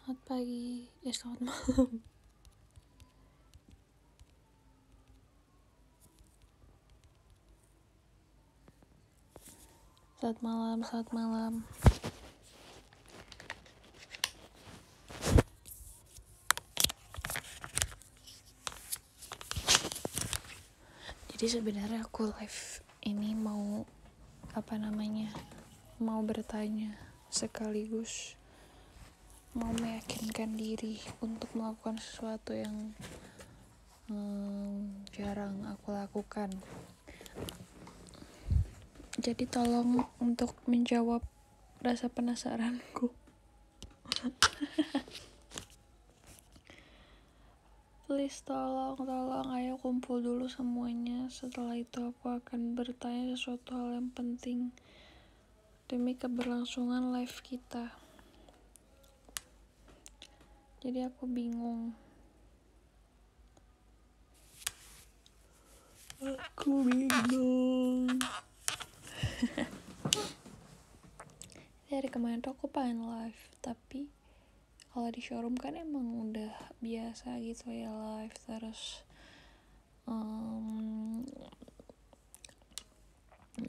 Selamat pagi, selamat malam. Selamat malam. Jadi sebenarnya aku live ini mau mau bertanya sekaligus mau meyakinkan diri untuk melakukan sesuatu yang jarang aku lakukan. Jadi tolong untuk menjawab rasa penasaranku. Please tolong ayo kumpul dulu semuanya. Setelah itu aku akan bertanya sesuatu hal yang penting demi keberlangsungan live kita. Jadi aku bingung. Dari kemarin tuh aku pengen live, tapi kalau di showroom kan emang udah biasa gitu ya live. Terus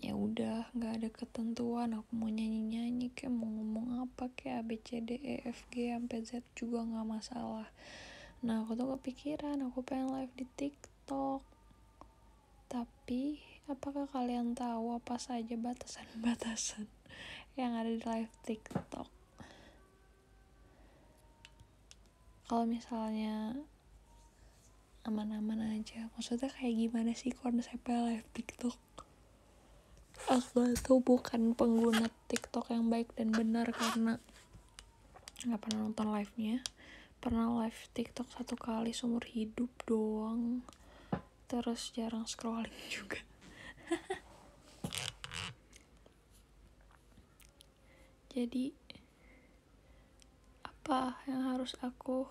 ya udah nggak ada ketentuan, aku mau nyanyi kayak mau ngomong apa kayak ABCDEFG sampai Z juga nggak masalah. Nah aku tuh kepikiran aku pengen live di TikTok, tapi apakah kalian tahu apa saja batasan-batasan yang ada di live TikTok? Kalau misalnya aman-aman aja, maksudnya kayak gimana sih konsepnya live TikTok? Aku tuh bukan pengguna TikTok yang baik dan benar karena nggak pernah nonton live-nya. Pernah live TikTok 1 kali seumur hidup doang. Terus jarang scrolling juga. Jadi apa yang harus aku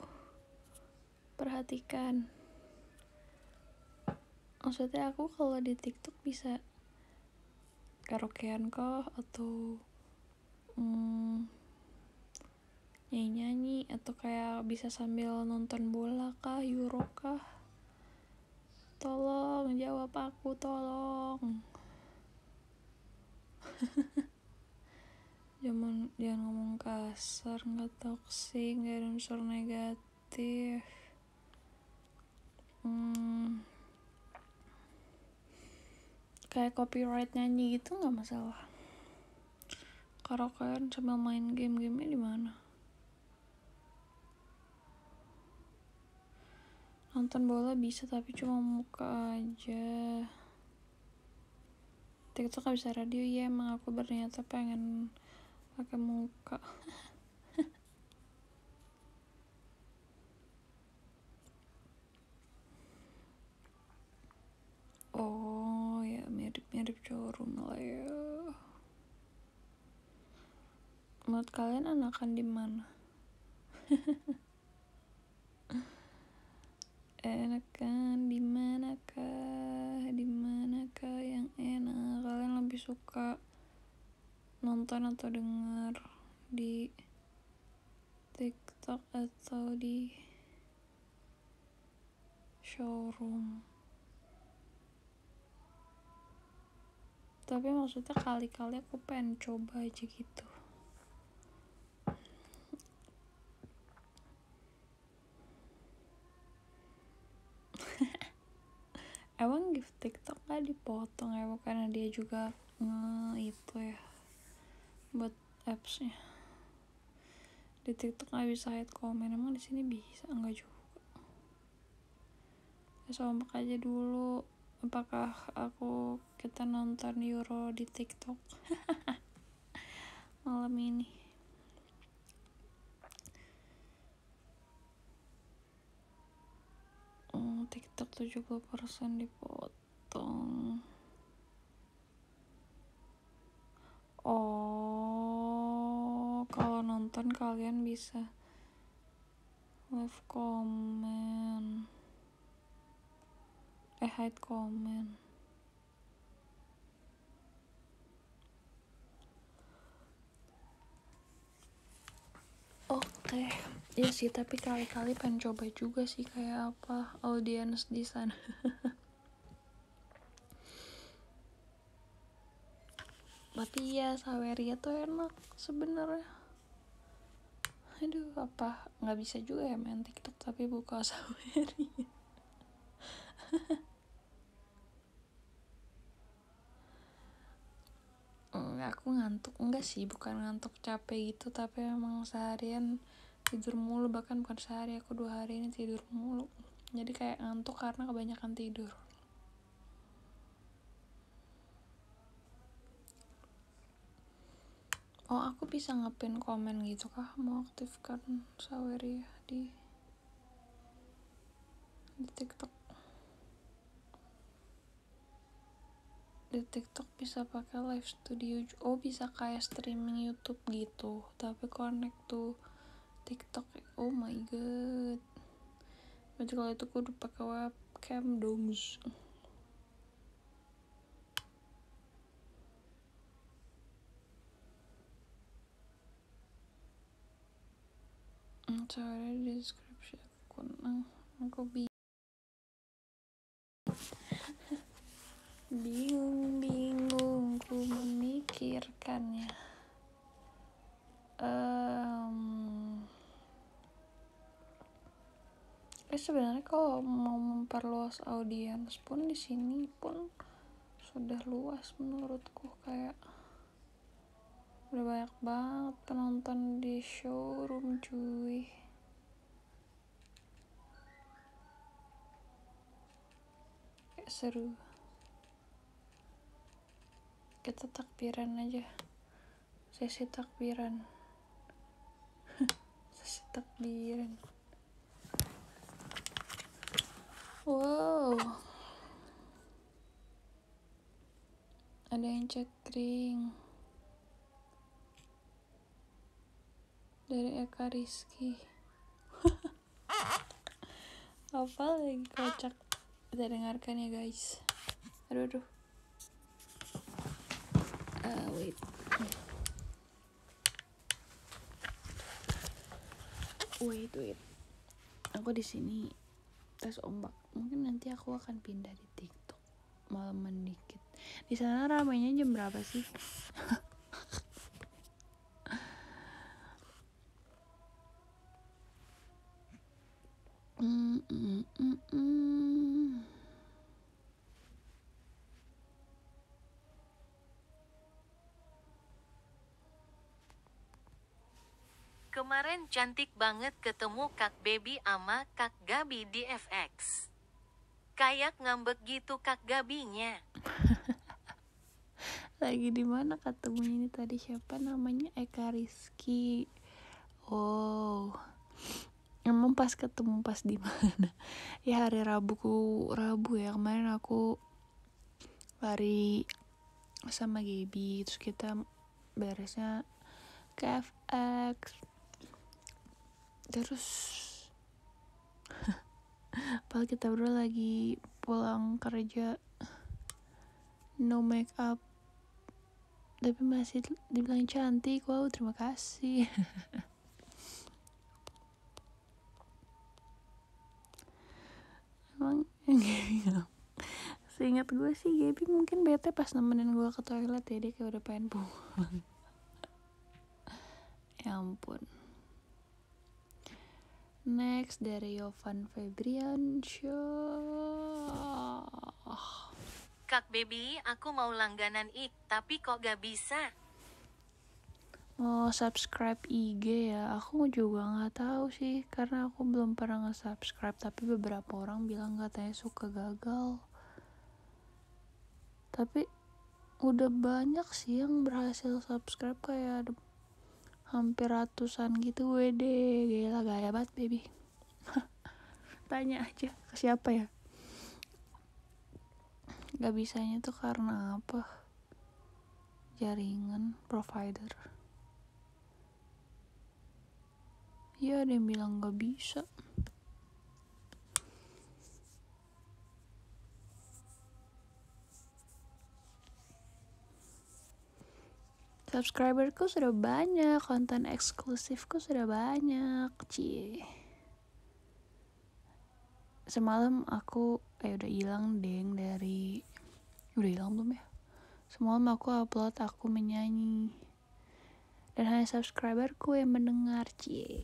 perhatikan? Maksudnya aku kalau di TikTok bisa karaokean kah atau nyanyi atau kayak bisa sambil nonton bola kah, Euro kah? Tolong jawab aku, tolong. Jangan ngomong kasar, nggak toksik, nggak ada unsur negatif. Kayak copyright nyanyi gitu nggak masalah. Karaokean sambil main game-gamenya di mana? Nonton bola bisa tapi cuma muka aja. TikTok gak bisa radio, ya emang aku berniat pengen pakai muka. Oh ya, mirip showroom lah ya. Menurut kalian enakan di mana? Enakan di manakah yang enak? Kalian lebih suka nonton atau dengar di TikTok atau di showroom? Tapi maksudnya kali-kali aku pengen coba aja gitu. Emang gift TikTok gak dipotong ya? Karena dia juga itu ya buat appsnya. Di TikTok gak bisa hide komen, emang di sini bisa? Enggak juga. Sombak aja dulu. Apakah kita nonton Euro di TikTok malam ini? TikTok 70% dipotong. Oh, kalau nonton kalian bisa leave comment, hide comment. Oke. Oke, iya sih, tapi kali-kali pengen coba juga sih kayak apa audience di sana. Tapi ya Saweria tuh enak sebenarnya. Aduh, apa nggak bisa juga ya main TikTok tapi buka Saweria. Aku ngantuk, enggak sih, bukan ngantuk capek gitu, tapi emang seharian tidur mulu, bahkan bukan sehari, aku 2 hari ini tidur mulu, jadi kayak ngantuk karena kebanyakan tidur. Oh, aku bisa ngepin komen gitu kah? Mau aktifkan Saweria di TikTok. Di TikTok bisa pakai live studio. Oh, bisa kayak streaming YouTube gitu, tapi connect tuh TikTok. Oh my god. Berarti kalau itu kudu pakai webcam dong. Sorry, di description aku bingung ku memikirkannya. Sebenarnya kalau mau memperluas audiens pun di sini pun sudah luas menurutku, kayak udah banyak banget penonton di showroom cuy. Kayak seru. Kita takbiran aja, sesi takbiran. Sesi takbiran. Wow, ada yang cekring dari Eka Rizky. Apa lagi kocak? Kita dengarkan ya guys. Aduh. Wait. Aku di sini tes ombak. Mungkin nanti aku akan pindah di TikTok malaman dikit. Di sana ramainya jam berapa sih? Kemarin cantik banget ketemu Kak Baby ama Kak Gabi di FX. Kayak ngambek gitu Kak Gabinya. Lagi di mana ketemunya ini tadi? Siapa namanya? Eka Rizky. Oh, emang pas ketemu pas di mana? Ya hari Rabu ya, kemarin aku lari sama Gaby, terus kita beresnya ke FX. Terus padahal kita berdua lagi pulang kerja, no make up, tapi masih dibilang cantik. Wow, terima kasih. Emang seingat gue sih Gaby mungkin bete pas nemenin gue ke toilet ya, dia kayak udah pengen pulang. Ya ampun. Next dari Yovan Febriansyah. Kak Baby, aku mau langganan tapi kok gak bisa? Mau subscribe IG ya? Aku juga nggak tahu sih, karena aku belum pernah nge-subscribe. Tapi beberapa orang bilang katanya suka gagal. Tapi udah banyak sih yang berhasil subscribe, kayak ada hampir ratusan gitu. Wede, gila, gaya banget baby. Tanya aja ke siapa ya. Gak bisanya tuh karena apa? Jaringan provider. Ya ada yang bilang gak bisa. Subscriberku sudah banyak, konten eksklusifku sudah banyak, cie. Semalam aku udah hilang deng dari, udah hilang belum ya? Semalam aku upload aku menyanyi dan hanya subscriberku yang mendengar, cie.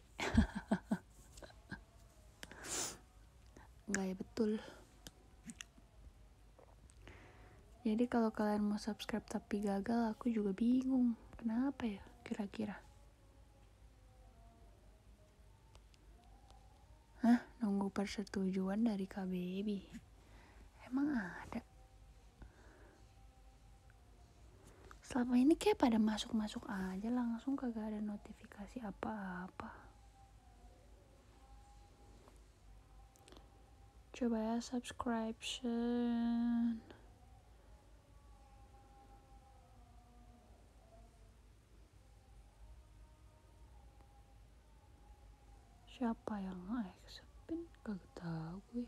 Enggak ya, betul. Jadi kalau kalian mau subscribe tapi gagal, aku juga bingung. Kenapa ya kira-kira? Hah? Nunggu persetujuan dari Kak Baby? Emang ada? Selama ini kayak pada masuk-masuk aja langsung, kagak ada notifikasi apa-apa. Coba ya subscription. Siapa yang acceptin? Kagak tahu gue.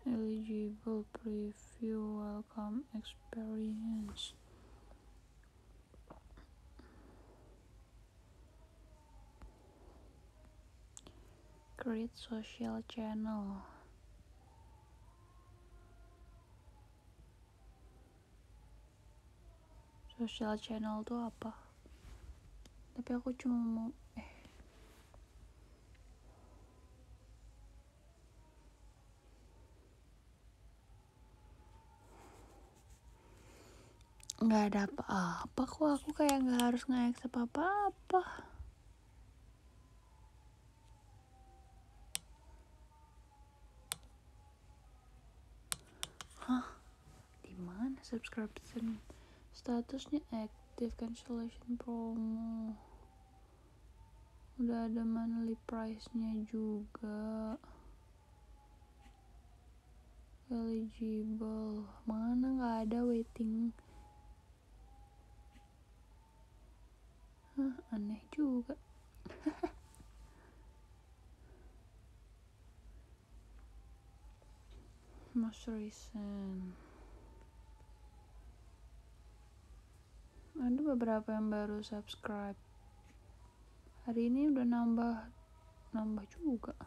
Eligible preview welcome experience. Create social channel. Social channel tuh apa? Tapi aku cuma mau nggak ada apa-apa kok, aku kayak nggak harus nge-accept apa-apa. Hah? Dimana subscription? Statusnya active, cancellation promo. Udah ada monthly price-nya juga. Eligible. Mana nggak ada waiting. Hah, aneh juga. Most recent. Ada beberapa yang baru subscribe. Hari ini udah nambah juga.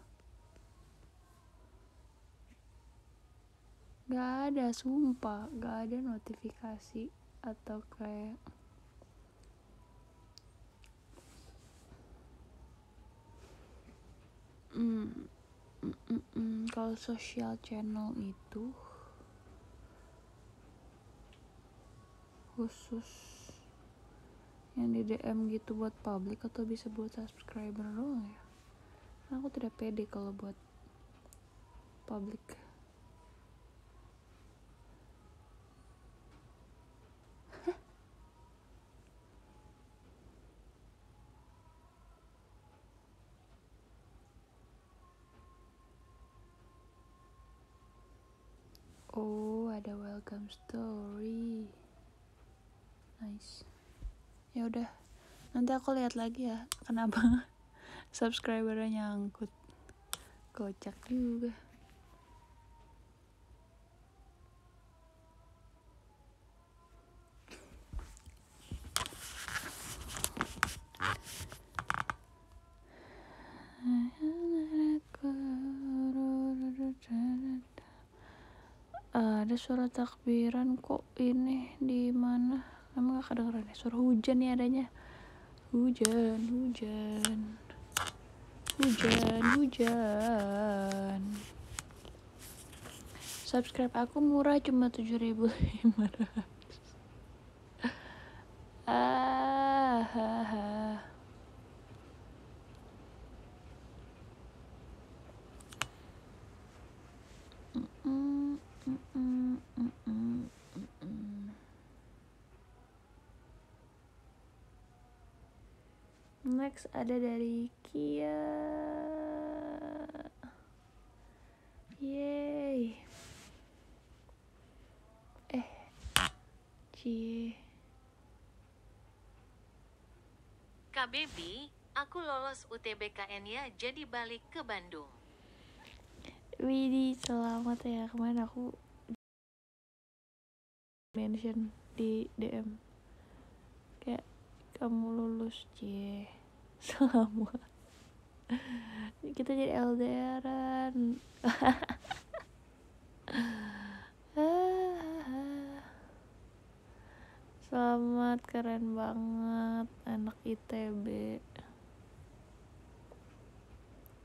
Gak ada, sumpah gak ada notifikasi atau kayak kalau social channel itu khusus yang di DM gitu buat public atau bisa buat subscriber doang ya? Karena aku tidak pede kalau buat public. Oh, ada welcome story. Nice. Ya udah, nanti aku lihat lagi ya kenapa subscribernya nyangkut. Kocak juga. Ada suara takbiran kok ini di mana? Emang gak kedengeran ya? Suara hujan nih adanya. Hujan. Subscribe aku murah, cuma 7.500. Next ada dari Kia. Yeay. Cie. Kak Baby, aku lolos UTBKN ya, jadi balik ke Bandung. Widih, selamat ya. Kemarin aku mention di DM kayak kamu lulus selamat kita jadi LDRan. Selamat, keren banget anak ITB.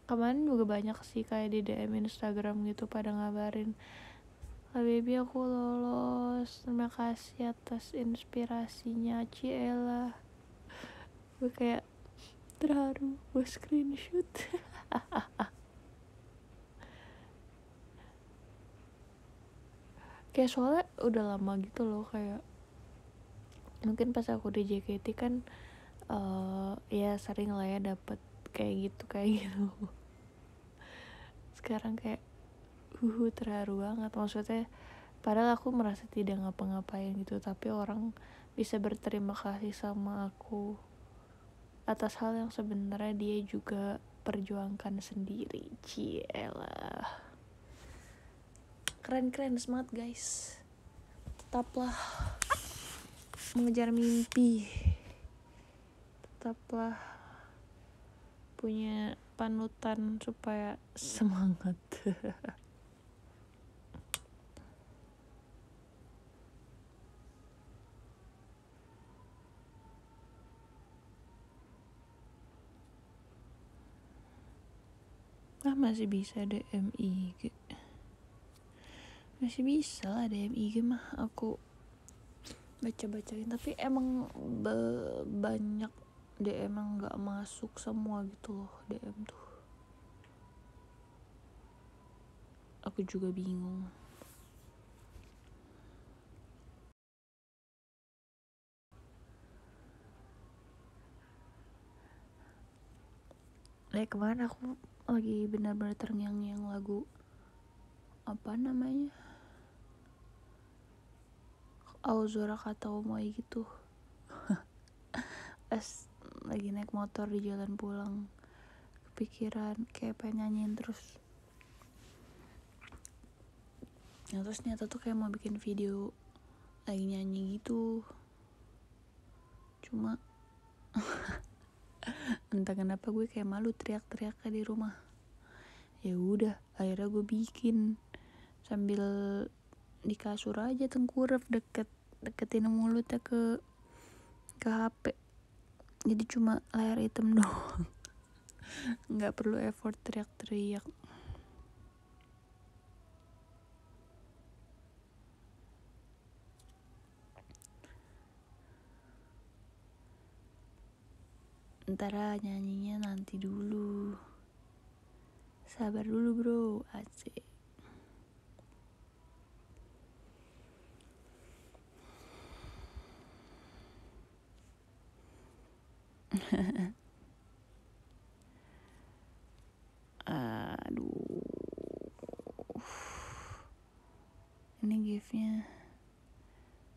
Kemarin juga banyak sih kayak di DM Instagram gitu pada ngabarin, Kak Baby aku lolos, terima kasih atas inspirasinya, Ciela. Gue kayak terharu, gue screenshot. Kayak soalnya udah lama gitu loh, kayak mungkin pas aku di JKT kan ya sering lah ya dapet kayak gitu. Sekarang kayak terharu banget, maksudnya padahal aku merasa tidak ngapa-ngapain gitu, tapi orang bisa berterima kasih sama aku atas hal yang sebenarnya dia juga perjuangkan sendiri. Cielah, keren semangat guys, tetaplah mengejar mimpi, tetaplah punya panutan supaya semangat. Masih bisa DM IG, masih bisa lah DM IG mah aku baca-bacain, tapi emang banyak DM yang gak masuk semua gitu loh. DM tuh aku juga bingung. Kemarin aku lagi benar-benar terngiang-ngiang lagu apa namanya, Aozora Kata Omoi gitu. Pas lagi naik motor di jalan pulang, kepikiran kayak pengen nyanyiin terus. Nah, terus nyata tuh kayak mau bikin video lagi nyanyi gitu, cuma entah kenapa gue kayak malu teriak-teriak di rumah. Ya udah, akhirnya gue bikin sambil di kasur aja tengkurap, deketin mulutnya ke HP, jadi cuma layar hitam doang. Nggak perlu effort teriak-teriak. Ntar nyanyinya nanti dulu, sabar dulu bro, asik. Aduh, ini giftnya.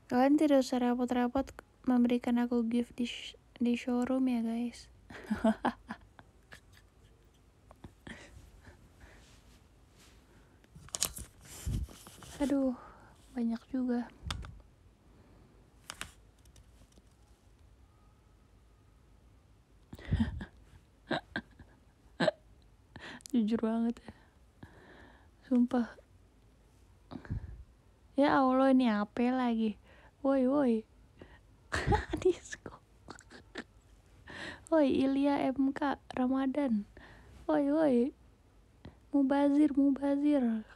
Kalian tidak usah repot-repot memberikan aku gift di showroom ya guys. Aduh, banyak juga. Jujur banget ya, sumpah. Ya Allah, ini apa lagi? Woi Disko. Woi Ilya MK Ramadan. Woi Mubazir,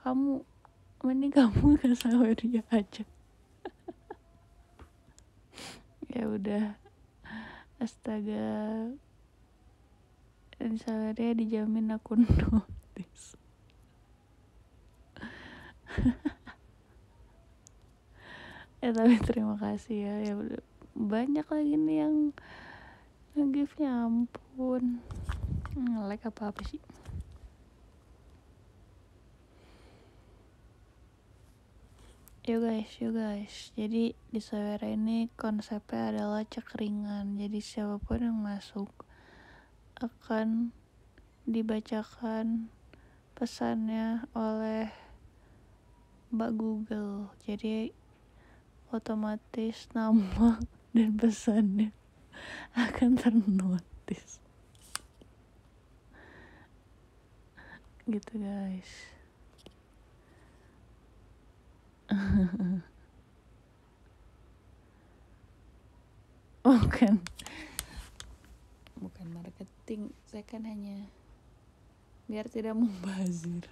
kamu mending kamu ke sama dia aja. Ya udah, astaga, insya dia dijamin akun notis. Tapi terima kasih ya udah banyak lagi nih yang nge-give-nya, ampun. Like apa sih. Yo guys, jadi di Sawera ini konsepnya adalah cekringan. Jadi siapapun yang masuk akan dibacakan pesannya oleh Mbak Google. Jadi otomatis nama dan pesannya akan ternotis gitu guys. bukan marketing, saya kan hanya biar tidak membazir.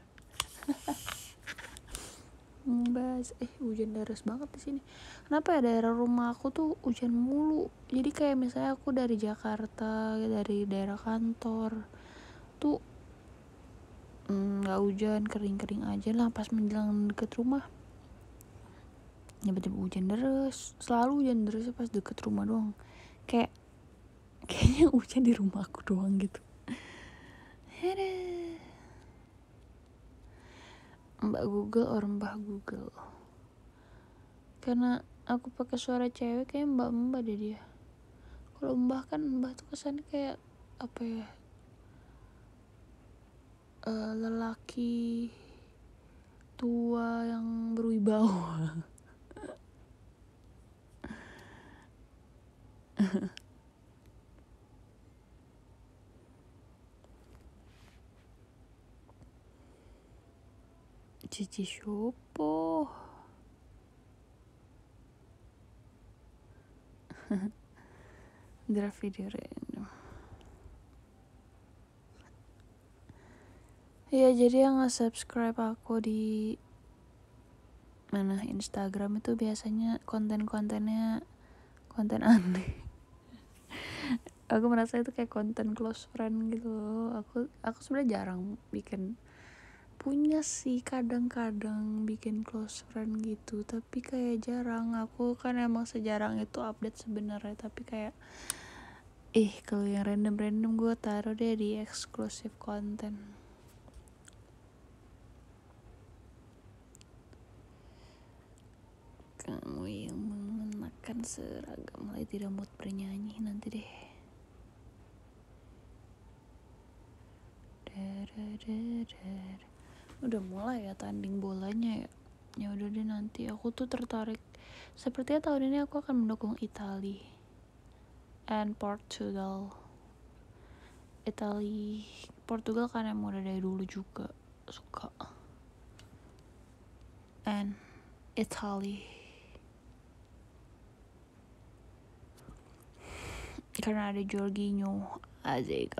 Hujan deras banget di sini. Kenapa ya daerah rumah aku tuh hujan mulu. Jadi kayak misalnya aku dari Jakarta, dari daerah kantor tuh nggak hujan, kering-kering aja lah. Pas menjelang deket rumah tiba-tiba hujan deras. Selalu hujan deras pas deket rumah doang. Kayaknya hujan di rumah aku doang gitu. Mbak Google orang Mbah Google. Karena aku pakai suara cewek kayak mbak deh dia. Kalau mbah kan mbah tuh kesannya kayak apa ya, lelaki tua yang berwibawa. Cici Shopo. Draft video random. Ya jadi yang nge-subscribe aku di mana Instagram itu biasanya konten-kontennya konten aneh. Aku merasa itu kayak konten close friend gitu loh. Aku sebenarnya jarang bikin, punya sih kadang-kadang bikin close friend gitu, tapi kayak jarang. Aku kan emang sejarang itu update sebenarnya, tapi kayak kalau yang random gue taruh deh di eksklusif konten. Kamu yang mengenakan seragam mulai tidak mood bernyanyi nanti deh. Udah mulai ya tanding bolanya ya. Ya udah deh, nanti aku tuh tertarik. Sepertinya tahun ini aku akan mendukung Italia and Portugal. Portugal kan emang udah dari dulu juga suka. And Italy karena ada Jorginho. Asik.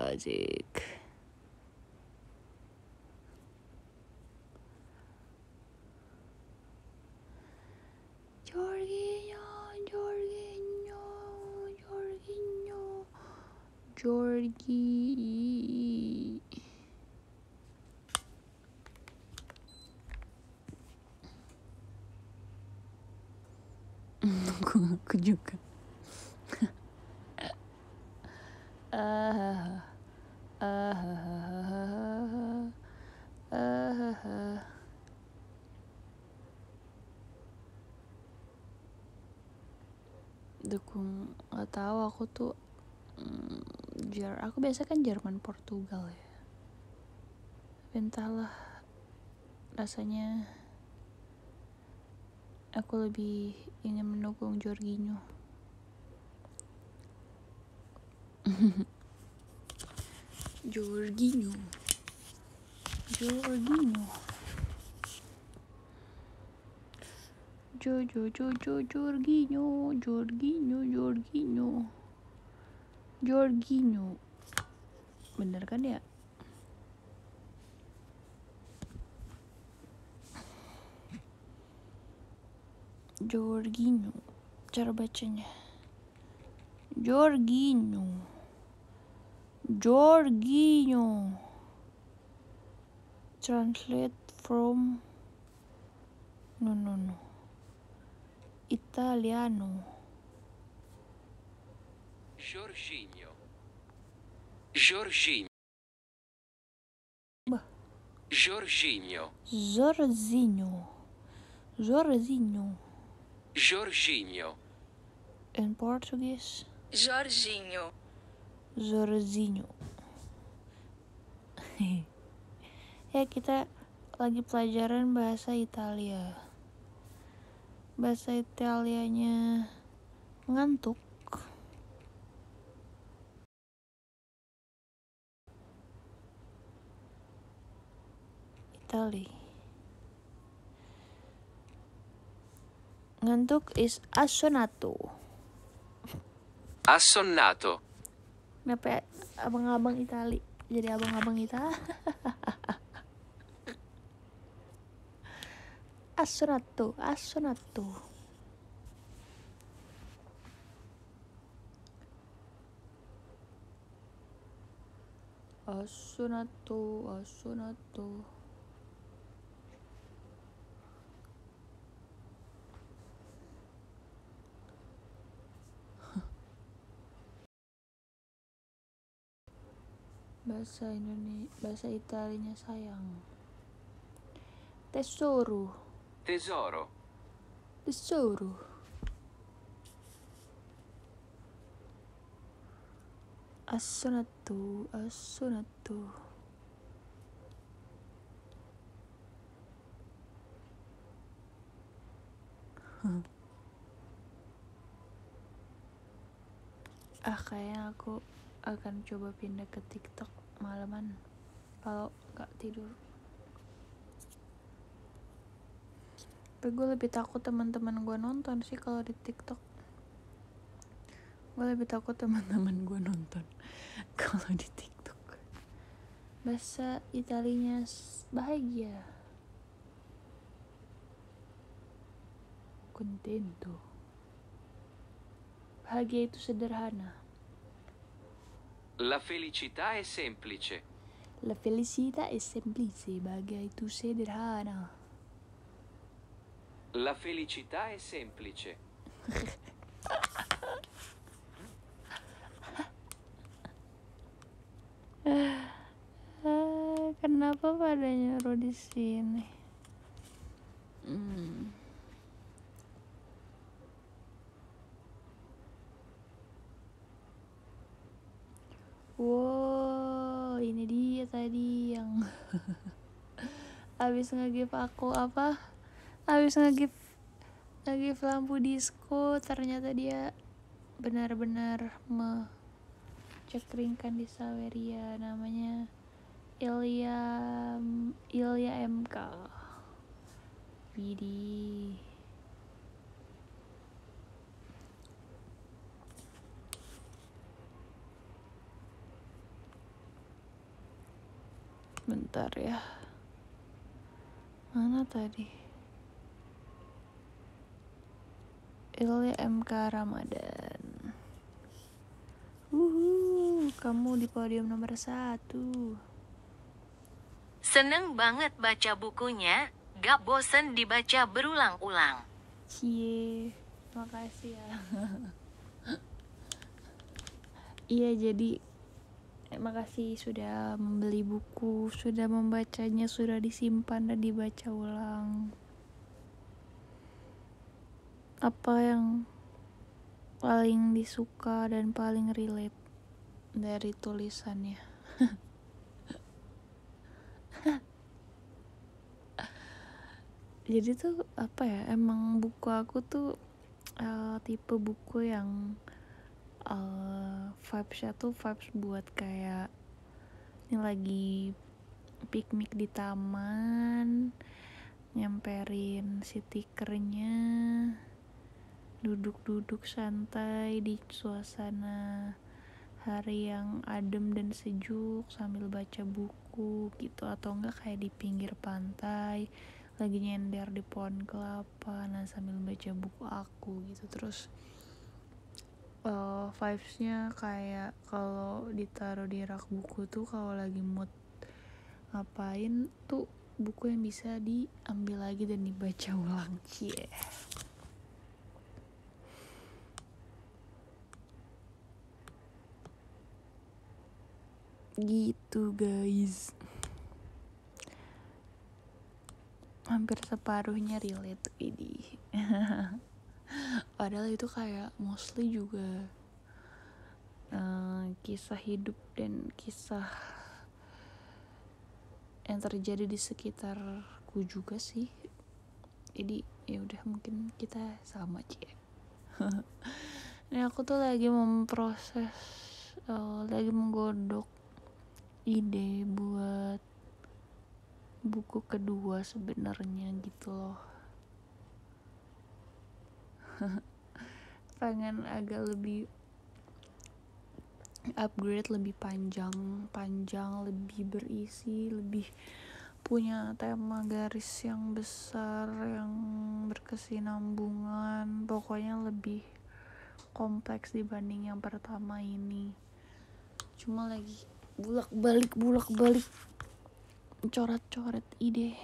Jorgi. Aku juga. Dukung, nggak tahu aku tuh aku biasa kan Jerman Portugal ya. Entahlah, rasanya aku lebih ingin mendukung Jorginho. Jorginho. Jorginho. Bener kan ya? Jorginho. Cara bacanya Jorginho. Translate from no Italiano. Jorginho. In Portuguese Jorginho. Ya kita lagi pelajaran bahasa Italia. Bahasa Italianya ngantuk. Itali. Ngantuk is assonnato. Assonnato. Kenapa ya? Abang-abang Itali jadi abang-abang Itali. Assonnato. Assonnato. Bahasa Italinya sayang. Tesoro. Assonnato. Kayaknya aku akan coba pindah ke TikTok malaman kalau nggak tidur. Tapi gue lebih takut teman-teman gue nonton sih kalau di TikTok. Gue lebih takut teman-teman gue nonton kalau di TikTok. Bahasa Italinya bahagia. Contento. Bahagia itu sederhana. La felicità è semplice. La felicità è semplice. Bahagia itu sederhana. La felicità è semplice. Kenapa pada nyuruh di sini? Wow, ini dia tadi yang abis nge-give aku apa? Abis nge-give lampu disco, ternyata dia benar-benar mencekeringkan di Saweria. Namanya Ilya MK. Widih. Bentar ya. Mana tadi? Ilya MK Ramadan. Kamu di podium nomor 1. Seneng banget baca bukunya, gak bosen dibaca berulang-ulang. Cie, makasih ya. Iya, jadi makasih sudah membeli buku, sudah membacanya, sudah disimpan dan dibaca ulang. Apa yang paling disuka dan paling relate dari tulisannya? Jadi tuh apa ya, emang buku aku tuh tipe buku yang vibes-nya tuh vibes buat kayak ini lagi piknik di taman, nyamperin si tikernya, duduk-duduk santai di suasana hari yang adem dan sejuk sambil baca buku gitu, atau enggak kayak di pinggir pantai lagi nyender di pohon kelapa, nah sambil baca buku aku gitu. Terus vibesnya kayak kalau ditaruh di rak buku tuh kalau lagi mood ngapain tuh buku yang bisa diambil lagi dan dibaca ulang. Gitu guys, hampir separuhnya relate ini. Padahal itu kayak mostly juga kisah hidup dan kisah yang terjadi di sekitarku juga sih. Jadi ya udah mungkin kita sama Cie. Ini aku tuh lagi memproses, lagi menggodok ide buat buku kedua sebenarnya gitu loh. Pengen agak lebih upgrade, lebih panjang, lebih berisi, lebih punya tema garis yang besar, yang berkesinambungan, pokoknya lebih kompleks dibanding yang pertama ini. Cuma lagi bulak-balik coret-coret ide.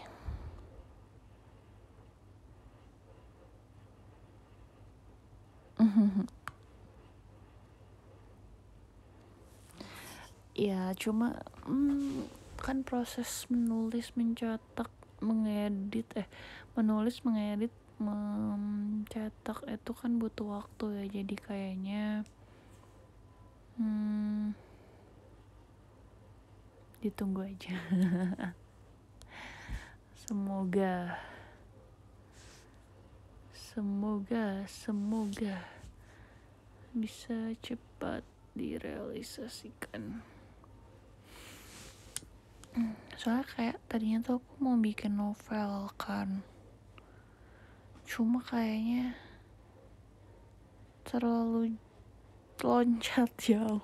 Ya cuma kan proses menulis, mencetak, menulis, mengedit, mencetak itu kan butuh waktu ya. Jadi kayaknya ditunggu aja. Semoga bisa cepat direalisasikan. Soalnya kayak tadinya tuh aku mau bikin novel kan, cuma kayaknya terlalu loncat jauh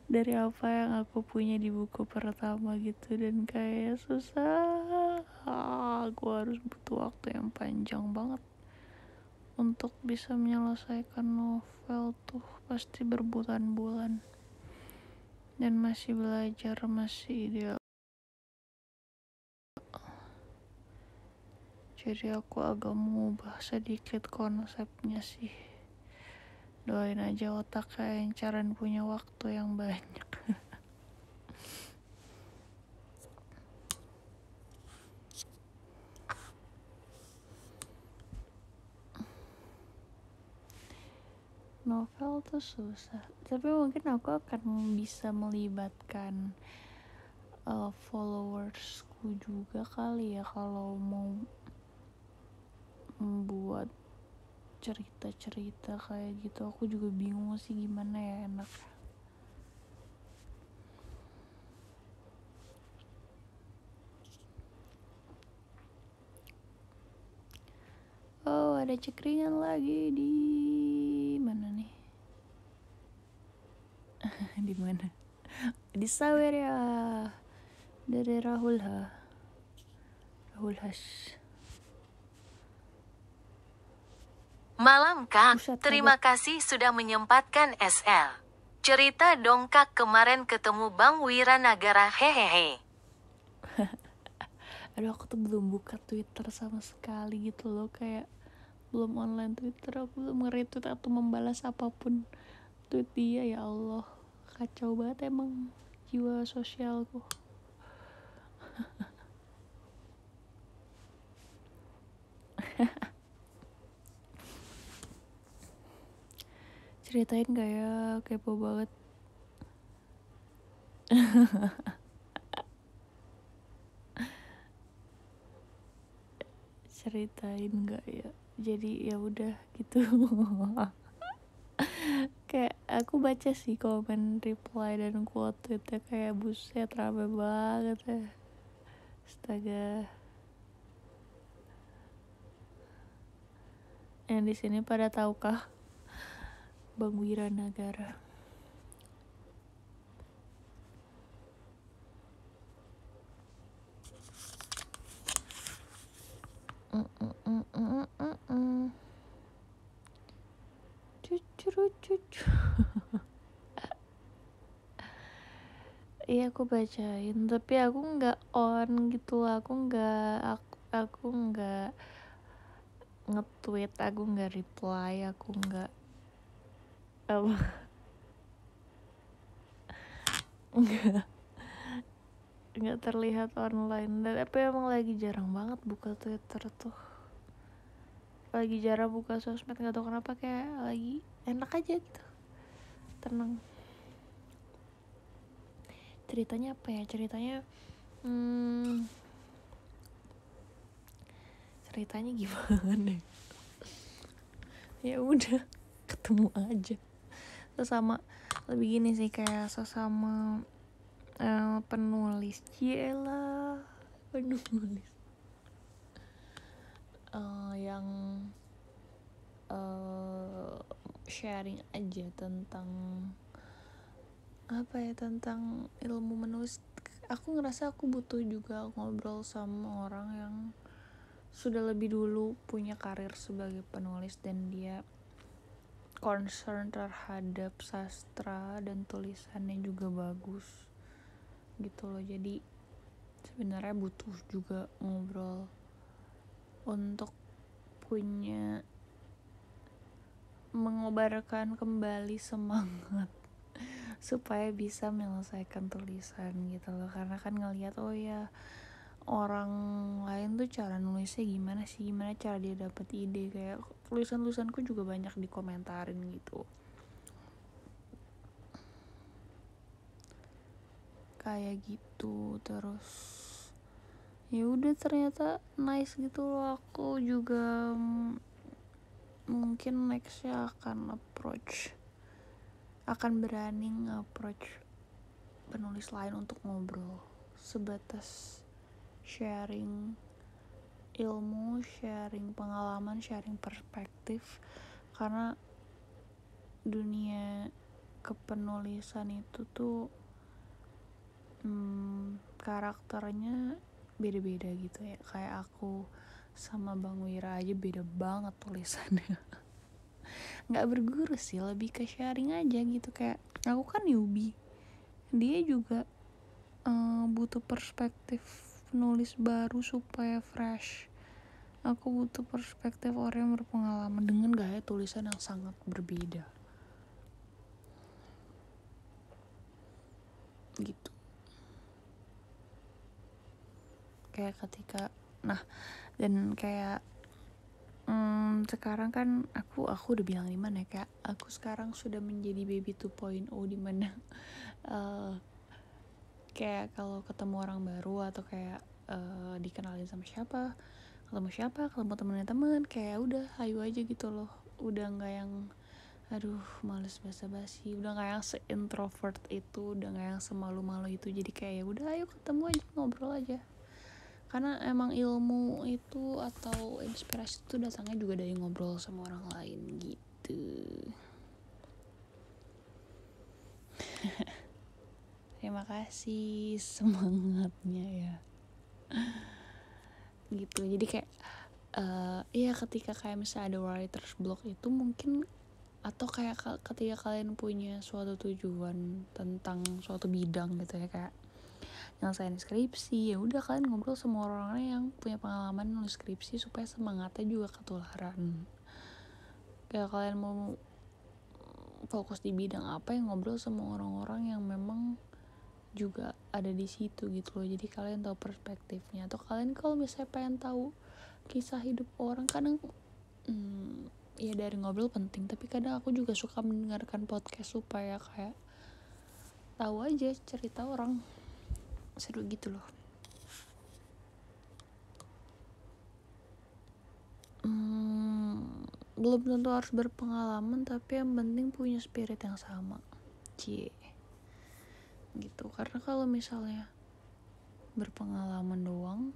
dari apa yang aku punya di buku pertama gitu, dan kayak susah. Aku harus butuh waktu yang panjang banget untuk bisa menyelesaikan novel tuh, pasti berbulan-bulan, dan masih belajar, masih ideal. Jadi aku agak mengubah sedikit konsepnya sih. Doain aja otak kayak encaran punya waktu yang banyak. Novel tuh susah, tapi mungkin aku akan bisa melibatkan followersku juga kali ya, kalau mau membuat cerita-cerita kayak gitu. Aku juga bingung sih gimana ya enak. Oh, ada cekringan lagi di mana nih? Di mana? Di Sawer ya. Dari Rahul Hash. Malam Kak, Buset, terima kasih sudah menyempatkan SL. Cerita dong Kak, kemarin ketemu Bang Wiranagara hehehe. Aduh, aku tuh belum buka Twitter sama sekali gitu loh, kayak belum online Twitter, aku belum nge-retweet atau membalas apapun tweet dia. Ya Allah, kacau banget emang jiwa sosialku. Ceritain gak ya, kepo banget. Ceritain gak ya? Jadi ya udah gitu. Kayak aku baca sih komen, reply, dan quote tweetnya, kayak buset rame banget ya. Astaga. Yang di sini pada tahukah Bang Wiranagara? Cucu. Iya, aku bacain, tapi aku nggak on gitu. Aku nggak nge-tweet, aku nggak reply, aku nggak apa nggak terlihat online. Dan tapi emang lagi jarang banget buka Twitter tuh, lagi jarang buka sosmed, nggak tahu kenapa, kayak lagi enak aja gitu, tenang. Ceritanya apa ya? Ceritanya ceritanya gimana ya udah ketemu aja sesama, lebih gini sih, kayak sesama penulis, cielah penulis yang sharing aja tentang apa ya, tentang ilmu menulis. Aku ngerasa aku butuh juga ngobrol sama orang yang sudah lebih dulu punya karir sebagai penulis dan dia concern terhadap sastra dan tulisannya juga bagus gitu loh. Jadi sebenarnya butuh juga ngobrol untuk punya mengobarkan kembali semangat supaya bisa menyelesaikan tulisan gitu loh. Karena kan ngelihat oh ya orang lain tuh cara nulisnya gimana sih, gimana cara dia dapat ide, kayak tulisanku juga banyak dikomentarin gitu, kayak gitu. Terus ya udah ternyata nice gitu loh. Aku juga mungkin nextnya akan berani approach penulis lain untuk ngobrol, sebatas sharing ilmu, sharing pengalaman, sharing perspektif. Karena dunia kepenulisan itu tuh karakternya beda-beda gitu ya. Kayak aku sama Bang Wira aja beda banget tulisannya. Nggak berguru sih, lebih ke sharing aja gitu. Kayak aku kan newbie, dia juga butuh perspektif penulis baru supaya fresh. Aku butuh perspektif orang yang berpengalaman dengan gaya tulisan yang sangat berbeda gitu. Kayak ketika dan kayak sekarang kan aku udah bilang di mana, kayak aku sekarang sudah menjadi baby 2.0, di mana kayak kalau ketemu orang baru atau kayak dikenalin sama siapa, ketemu temen-temen, kayak udah ayo aja gitu loh. Udah nggak yang aduh males basa-basi, udah nggak yang se-introvert itu, udah nggak yang semalu-malu itu. Jadi kayak ya udah ayo ketemu aja, ngobrol aja. Karena emang ilmu itu atau inspirasi itu datangnya juga dari ngobrol sama orang lain gitu. Terima kasih semangatnya ya gitu. Jadi kayak ya ketika kayak misalnya ada writer's block itu mungkin, atau kayak ketika kalian punya suatu tujuan tentang suatu bidang gitu ya, kayak nyelesain skripsi, ya udah kalian ngobrol sama orang-orang yang punya pengalaman nulis skripsi supaya semangatnya juga ketularan. Kayak kalian mau fokus di bidang apa, yang ngobrol sama orang-orang yang memang juga ada di situ gitu loh. Jadi kalian tahu perspektifnya. Atau kalian kalau misalnya pengen tahu kisah hidup orang, kadang ya dari ngobrol penting, tapi kadang aku juga suka mendengarkan podcast supaya kayak tahu aja cerita orang, seru gitu loh. Belum tentu harus berpengalaman, tapi yang penting punya spirit yang sama, gitu. Karena kalau misalnya berpengalaman doang,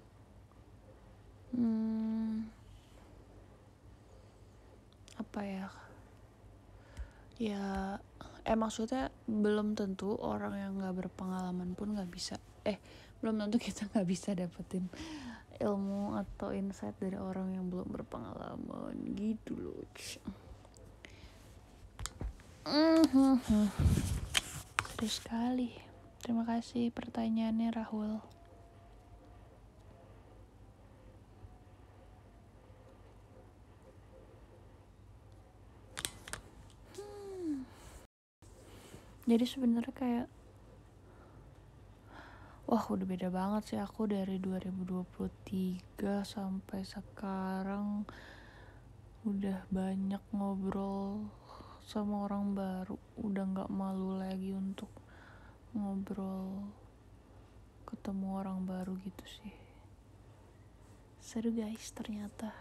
apa ya maksudnya belum tentu orang yang nggak berpengalaman pun nggak bisa, belum tentu kita nggak bisa dapetin ilmu atau insight dari orang yang belum berpengalaman gitu loh. Seru sekali. Terima kasih pertanyaannya, Rahul. Jadi sebenarnya kayak udah beda banget sih aku dari 2023 sampai sekarang. Udah banyak ngobrol sama orang baru, udah gak malu lagi untuk ngobrol, ketemu orang baru gitu sih. Seru guys ternyata.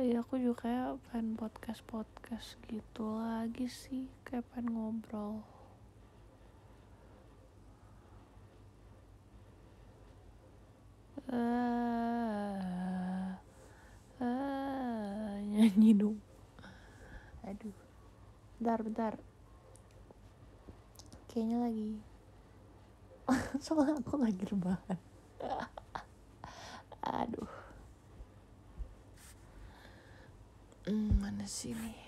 Ya aku juga kayak pengen podcast gitu lagi sih, kayak pengen ngobrol. Nyanyi dong. Aduh, bentar. Kayaknya lagi. Soalnya aku lagi rebahan. Aduh. Mana sih nih?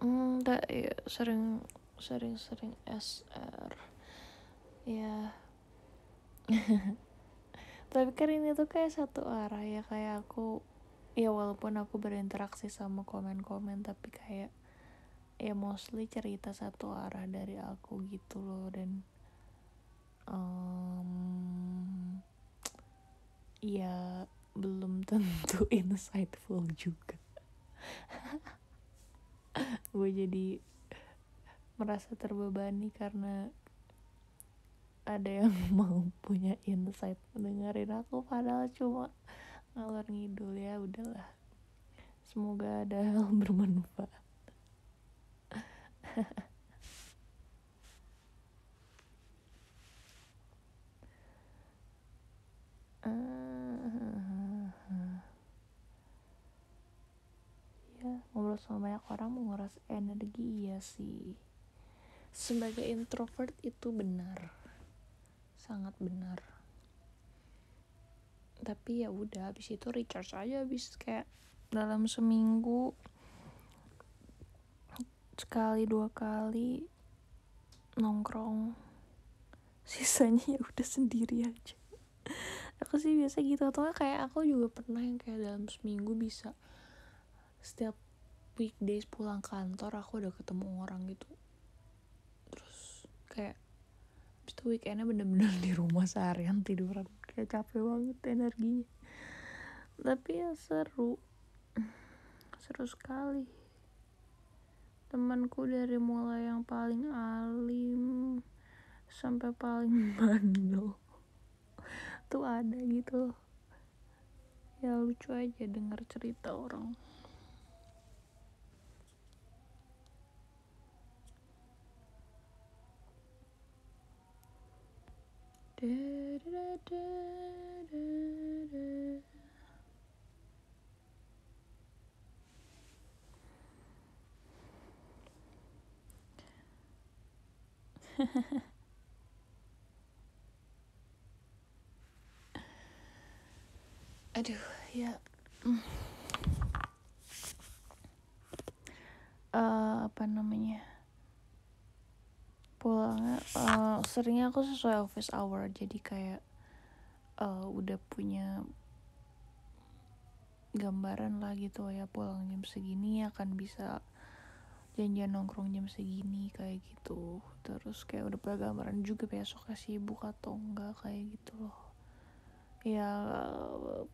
Enggak ya, sering SR. Ya. Tapi kan ini tuh kayak satu arah ya, kayak aku ya walaupun aku berinteraksi sama komen-komen tapi kayak ya mostly cerita satu arah dari aku gitu loh. Dan ya belum tentu insightful juga. Gue jadi merasa terbebani karena ada yang mau punya insight dengerin aku, padahal cuma ngalor ngidul. Ya udahlah, semoga ada hal bermanfaat. Ya, ngobrol sama banyak orang menguras energi, ya sih. Sebagai introvert itu benar, sangat benar. Tapi ya udah, habis itu recharge aja, habis kayak dalam seminggu sekali 2 kali nongkrong, sisanya ya udah sendiri aja. Aku sih biasa gitu. Atau kayak aku juga pernah yang kayak dalam seminggu bisa setiap weekdays pulang kantor aku udah ketemu orang gitu. Terus kayak habis itu weekendnya bener-bener di rumah seharian tiduran, kayak capek banget energinya. Tapi ya seru sekali. Temanku dari mulai yang paling alim sampai paling bandel tuh ada gitu. Ya lucu aja denger cerita orang. Aduh, ya. Apa namanya? Pulangnya seringnya aku sesuai office hour, jadi kayak udah punya gambaran lah gitu ya, pulang jam segini akan bisa janjian nongkrong jam segini kayak gitu. Terus kayak udah punya gambaran juga besoknya sibuk atau enggak kayak gitu loh. Ya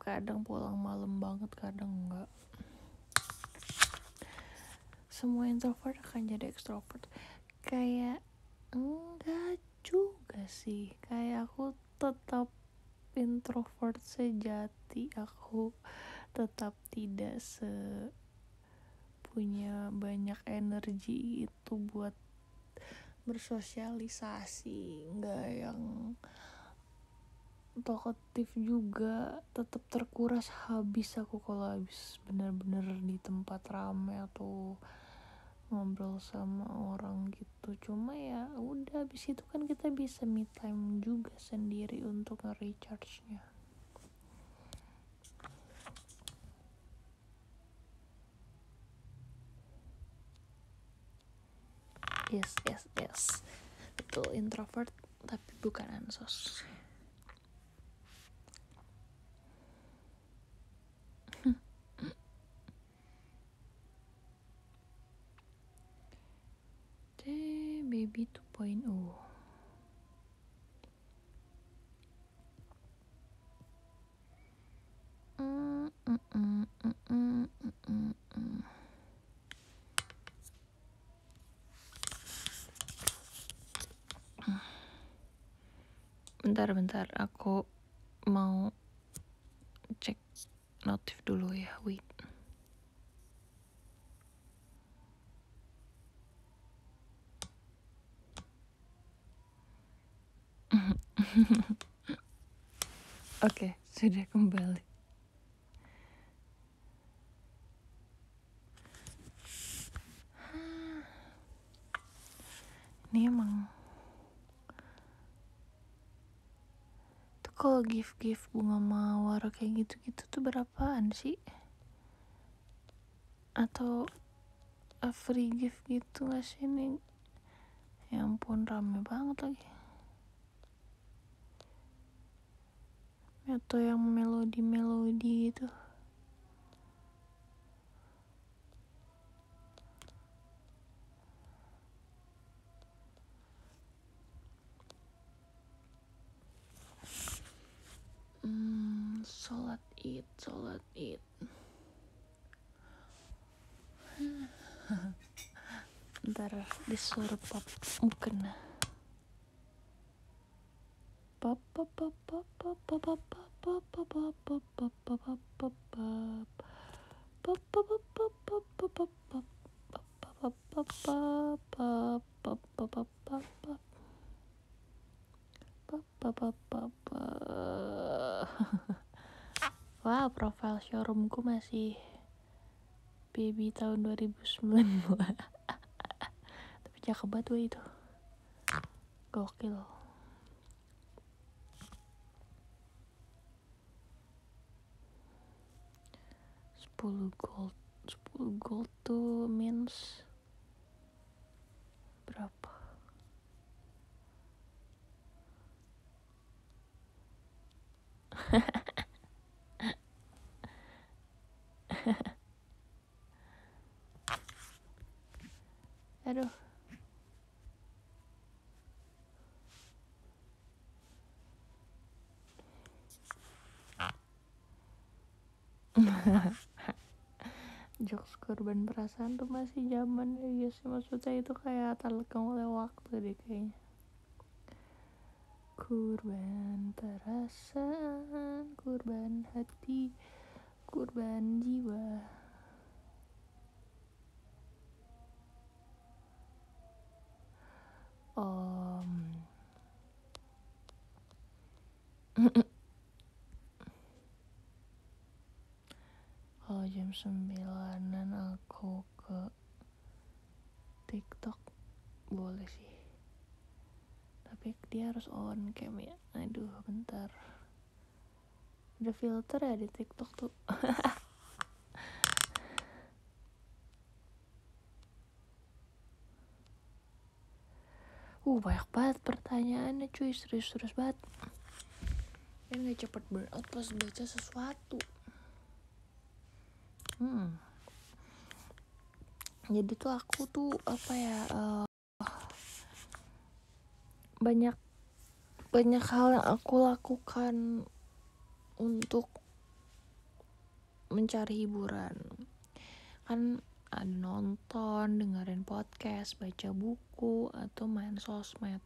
kadang pulang malam banget, kadang enggak. Semua introvert akan jadi extrovert? Kayak enggak juga sih. Kayak aku tetap introvert sejati. Aku tetap tidak punya banyak energi itu buat bersosialisasi. Enggak yang talkative juga, tetap terkuras habis aku kalau habis bener-bener di tempat rame atau ngobrol sama orang gitu. Cuma ya udah, habis itu kan kita bisa me time juga sendiri untuk nge-recharge-nya. Yes. Betul, introvert tapi bukan ansos. Baby 2.0. Bentar, aku mau cek notif dulu ya, wait. Oke, sudah kembali. Ini emang tuh kalau gift bunga mawar kayak gitu-gitu tuh berapaan sih? Atau free gift gitu gak sih ini? Ya ampun, rame banget lagi. Atau yang melodi gitu. Sholat id. Ntar disuruh pop, bukan. Pop. Wah, profile showroomku masih baby tahun 2009. Tapi cakep banget weh itu. Gokil. 10 gold tuh means berapa? Aduh. Jokes korban perasaan tuh masih zaman ya sih, maksudnya itu kayak terlekang oleh waktu deh kayaknya. Korban perasaan, korban hati, korban jiwa. Kalau jam 9-an aku ke TikTok boleh sih, tapi dia harus on cam ya. Aduh, bentar, ada filter ya di TikTok tuh. Banyak banget pertanyaannya cuy, serius banget. Dan gak cepet burnout pas baca sesuatu. Jadi tuh aku tuh apa ya, banyak hal yang aku lakukan untuk mencari hiburan. Kan ada nonton, dengerin podcast, baca buku, atau main sosmed.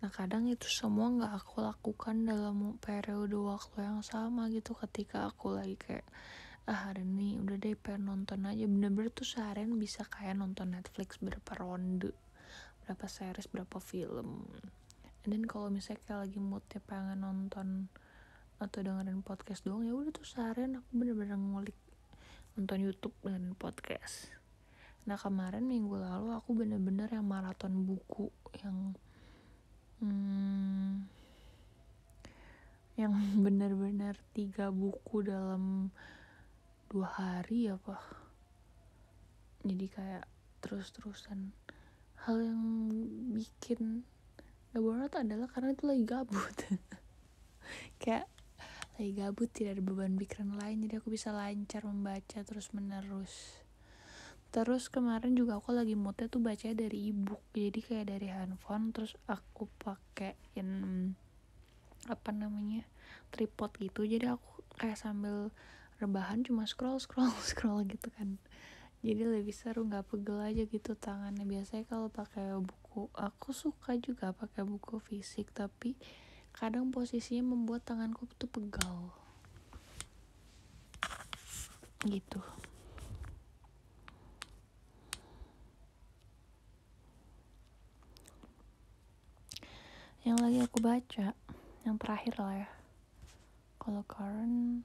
Nah kadang itu semua gak aku lakukan dalam periode waktu yang sama gitu. Ketika aku lagi kayak hari ini udah deh pengen nonton aja, bener-bener tuh seharian bisa kayak nonton Netflix berapa ronde, berapa series, berapa film. Dan kalau misalnya kayak lagi moodnya pengen nonton atau dengerin podcast doang, ya udah tuh seharian aku bener-bener ngulik nonton YouTube dan podcast. Nah kemarin minggu lalu aku bener-bener yang maraton buku yang bener-bener 3 buku dalam 2 hari apa. Jadi kayak terus-terusan. Hal yang bikin burnout adalah karena itu lagi gabut. Kayak lagi gabut, tidak ada beban pikiran lain, jadi aku bisa lancar membaca terus menerus. Terus kemarin juga aku lagi moodnya tuh bacanya dari ebook, jadi kayak dari handphone, terus aku pakein apa namanya tripod gitu, jadi aku kayak sambil rebahan cuma scroll scroll gitu kan, jadi lebih seru, nggak pegel aja gitu tangannya. Biasanya kalau pakai buku, aku suka juga pakai buku fisik, tapi kadang posisinya membuat tanganku tuh pegal gitu. Yang lagi aku baca, yang terakhir lah ya, kalau current,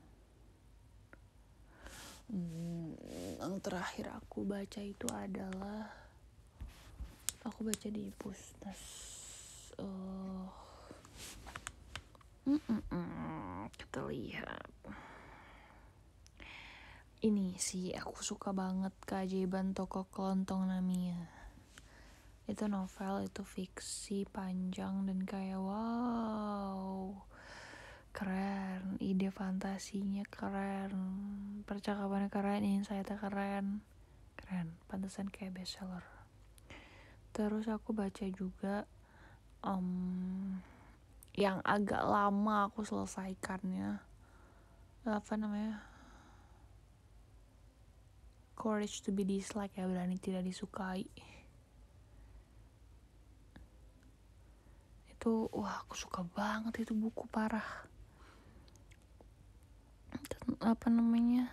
yang terakhir aku baca itu adalah aku baca di Pusnas. Kita lihat. Ini sih aku suka banget, Keajaiban Toko Kelontong Namiya. Itu novel, itu fiksi panjang dan kayak wow, keren, ide fantasinya keren, percakapannya keren, insight-nya keren, pantesan kayak bestseller. Terus aku baca juga yang agak lama aku selesaikannya, apa namanya, Courage to be Disliked, ya, berani tidak disukai. Itu wah, aku suka banget itu buku, parah. Apa namanya,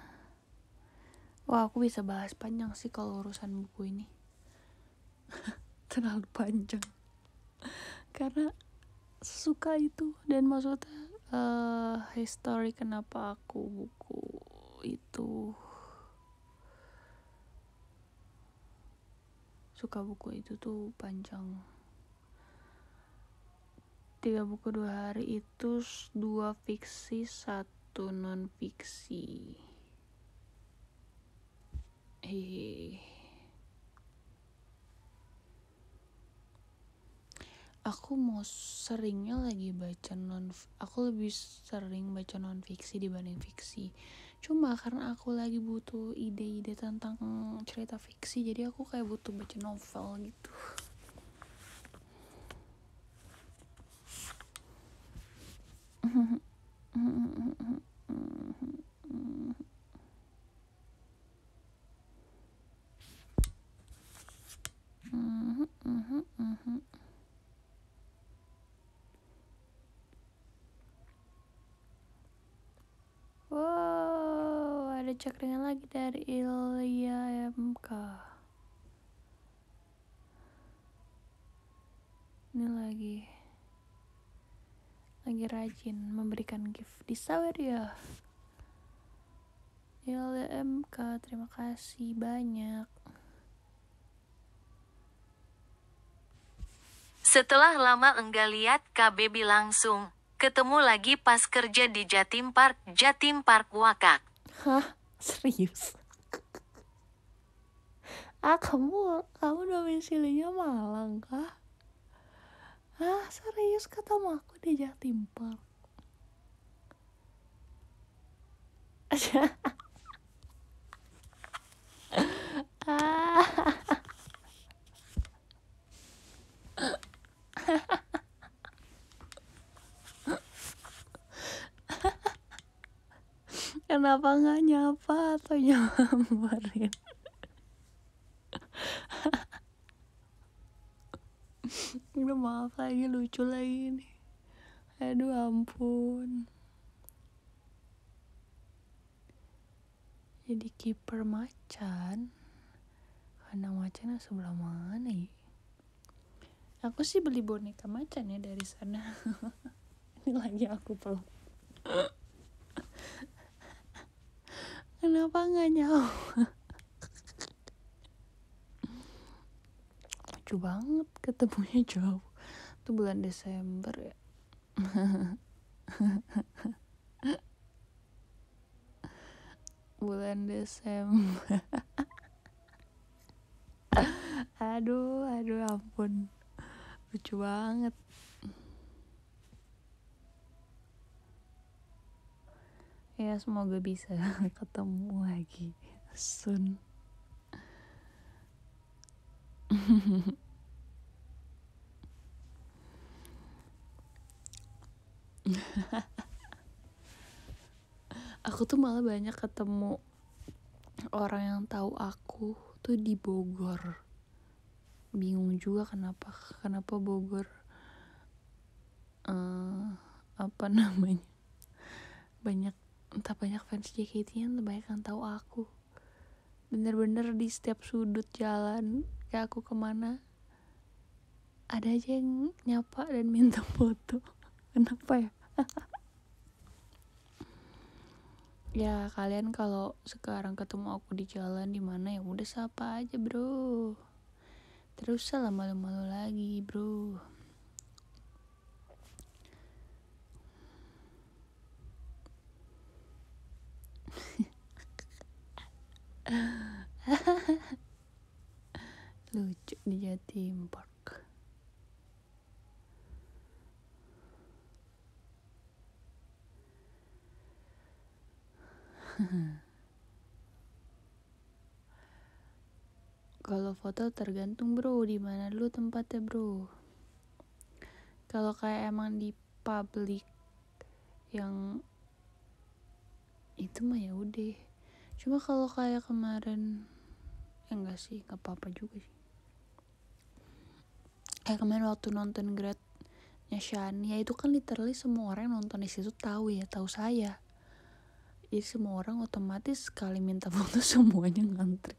wah, aku bisa bahas panjang sih kalau urusan buku ini. Terlalu panjang karena suka itu, dan maksudnya history kenapa aku buku itu suka, buku itu tuh panjang. 3 buku 2 hari itu 2 fiksi 1 non fiksi. Aku mau seringnya lagi baca aku lebih sering baca non fiksi dibanding fiksi. Cuma karena aku lagi butuh ide-ide tentang cerita fiksi, jadi aku kayak butuh baca novel gitu. Wow, ada cakringan lagi dari Ilya MK. Ini lagi rajin memberikan gift di Saweria. Ilya MK, terima kasih banyak. Setelah lama enggak lihat Kak Baby langsung, ketemu lagi pas kerja di Jatim Park Wakak. Hah? Serius? Kamu domisilinya Malang kah? Serius ketemu aku di Jatim Park? Kenapa nggak nyapa atau nyamperin? Udah, maaf lagi, lucu lagi nih. Aduh, ampun. Jadi kiper macan. Kandang macan sebelah mana ya? Aku sih beli boneka macan ya dari sana. Ini lagi aku peluk. Kenapa nggak nyawa? Lucu banget, ketemunya jauh. Itu bulan Desember ya. Bulan Desember. Aduh, ampun. Lucu banget. Ya, semoga bisa ketemu lagi soon. Aku tuh malah banyak ketemu orang yang tahu aku tuh di Bogor. Bingung juga kenapa Bogor apa namanya, banyak fans JKT-nya, banyak yang tahu aku. Bener-bener di setiap sudut jalan kayak aku kemana ada aja yang nyapa dan minta foto. Kenapa ya? Ya kalian kalau sekarang ketemu aku di jalan di mana ya udah sapa aja bro. Terus salah malu-malu lagi bro. Lucu di Jatim Park. Kalau foto tergantung bro, di mana dulu tempatnya bro. Kalau kayak emang di publik yang itu mah ya udah. Cuma kalau kayak kemarin enggak sih, nggak apa-apa juga sih. Kayak kemarin waktu nonton Grad-nya Shania itu kan literally semua orang yang nonton di situ tahu saya. Jadi semua orang otomatis sekali minta foto semuanya ngantri.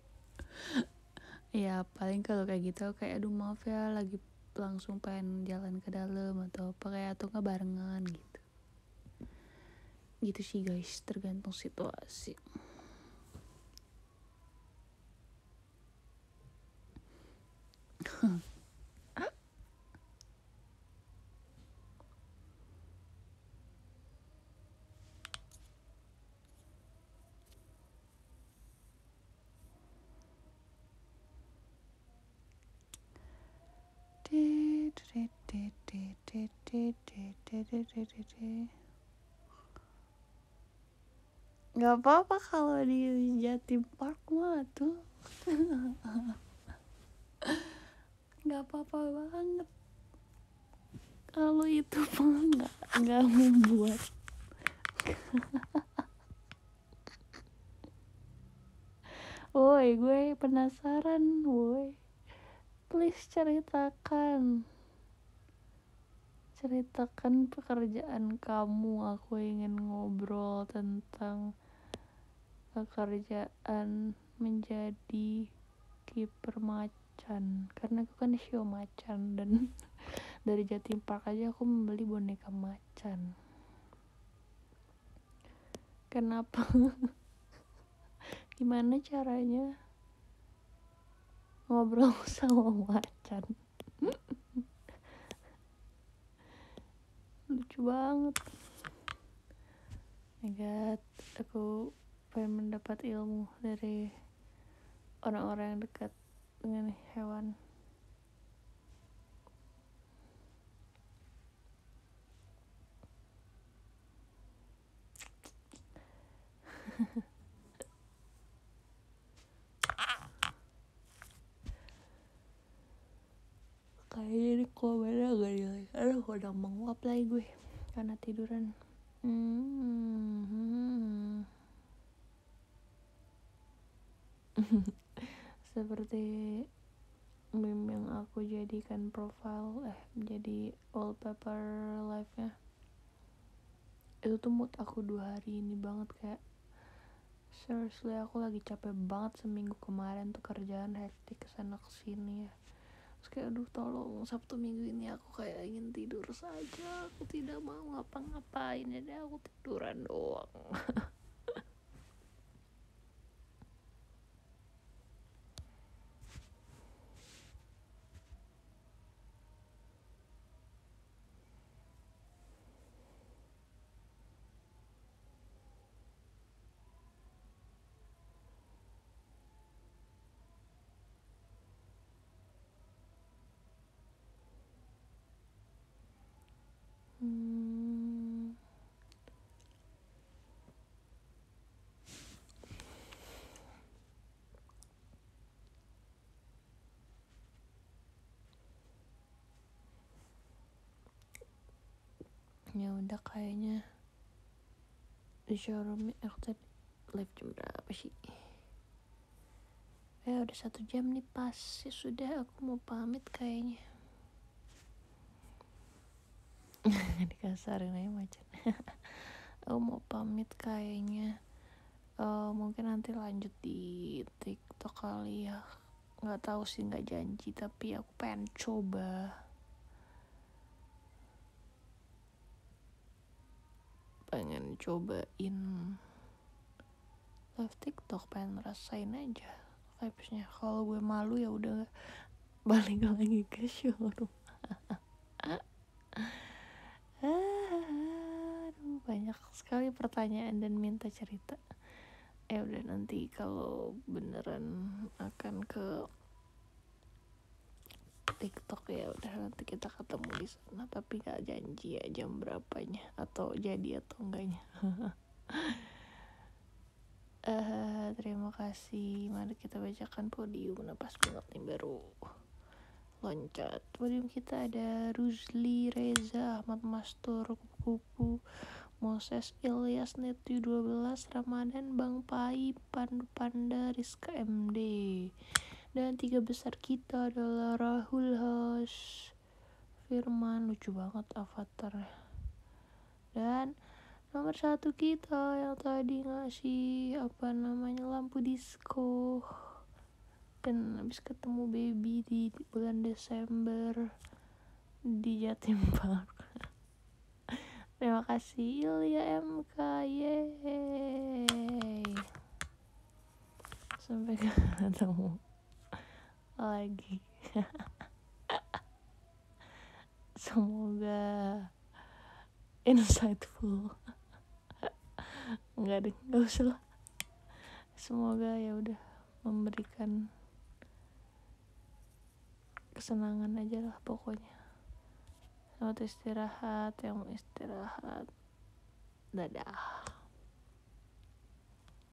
Ya paling kalau kayak gitu kayak aduh maaf ya lagi langsung pengen jalan ke dalam atau apa kayak atau nggak barengan gitu sih guys, tergantung situasi. Gak apa-apa kalau di Jatim Park mah tuh gak apa-apa banget kalau itu mah nggak membuat woi gue penasaran woi, please ceritakan pekerjaan kamu. Aku ingin ngobrol tentang pekerjaan menjadi kiper macan karena aku kan show macan dan dari Jatim Park aja aku membeli boneka macan. Kenapa? Gimana caranya ngobrol sama macan? Lucu banget. My God, aku pengen mendapat ilmu dari orang-orang yang dekat dengan hewan. Kayaknya ini komennya gak like. Aduh udah menguap lagi gue karena tiduran. Seperti meme yang aku jadikan profile jadi wallpaper live-nya. Itu tuh mood aku 2 hari ini banget, kayak seriously aku lagi capek banget seminggu kemarin tuh, kerjaan hektik kesana kesini ya. Terus kayak aduh tolong Sabtu Minggu ini aku kayak ingin tidur saja, aku tidak mau ngapa-ngapain, jadi aku tiduran doang. Ya udah kayaknya di showroom aku tadi live jam berapa sih? Ya udah 1 jam nih pas. Ya sudah, aku mau pamit kayaknya. Dikasarin aja macan. Aku mau pamit kayaknya. Mungkin nanti lanjut di TikTok kali ya. Nggak tahu sih, nggak janji, tapi aku pengen coba. Pengen cobain live TikTok, pengen rasain aja vibes-nya. Kalau gue malu ya udah balik lagi ke showroom. Aduh, banyak sekali pertanyaan dan minta cerita. Udah, nanti kalau beneran akan ke TikTok ya udah nanti kita ketemu di sana, tapi gak janji ya jam berapanya atau jadi atau enggaknya. Terima kasih. Mari kita bacakan podium. Nah, pas banget nih baru loncat. Podium kita ada Rusli, Reza, Ahmad Mastur, Kupu, Moses, Ilyas, Netu 12, Ramadan, Bang Pai, Pandu Panda, Rizka MD. Dan 3 besar kita adalah Rahul Hos, Firman, lucu banget avatarnya. Dan nomor 1 kita yang tadi ngasih lampu disco. Dan habis ketemu baby di bulan Desember di Jatim Park. Terima kasih Ilya MK. Yeay. Sampai ketemu lagi. Semoga insightful. Enggak usah lah. Semoga ya udah memberikan kesenangan aja lah pokoknya. Selamat istirahat yang mau istirahat. Dadah.